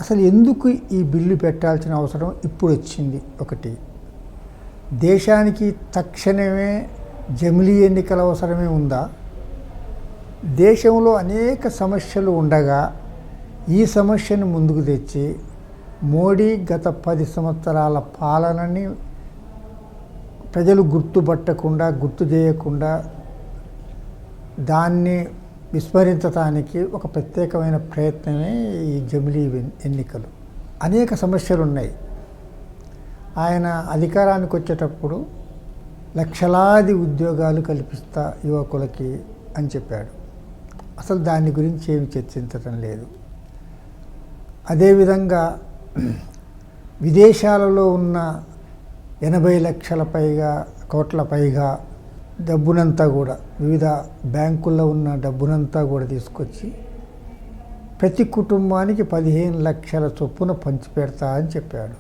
అసలు ఎందుకు ఈ బిల్లు పెట్టాల్సిన అవసరం ఇప్పుడు వచ్చింది? ఒకటి, దేశానికి తక్షణమే జమిలీ ఎన్నికల అవసరమే ఉందా? దేశంలో అనేక సమస్యలు ఉండగా ఈ సమస్యను ముందుకు తెచ్చి మోడీ గత 10 సంవత్సరాల పాలనని ప్రజలు గుర్తుపట్టకుండా, గుర్తు చేయకుండా దాన్ని విస్మరించడానికి ఒక ప్రత్యేకమైన ప్రయత్నమే ఈ జమిలీ ఎన్నికలు. అనేక సమస్యలు ఉన్నాయి. ఆయన అధికారానికి వచ్చేటప్పుడు లక్షలాది ఉద్యోగాలు కల్పిస్తా యువకులకి అని చెప్పాడు. అసలు దాని గురించి ఏమి చర్చించడం లేదు. అదేవిధంగా విదేశాలలో ఉన్న 80 లక్షల కోట్ల పైగా డబ్బునంతా కూడా, వివిధ బ్యాంకుల్లో ఉన్న డబ్బునంతా కూడా తీసుకొచ్చి ప్రతి కుటుంబానికి 15 లక్షల చొప్పున పంచిపెడతా అని చెప్పాడు.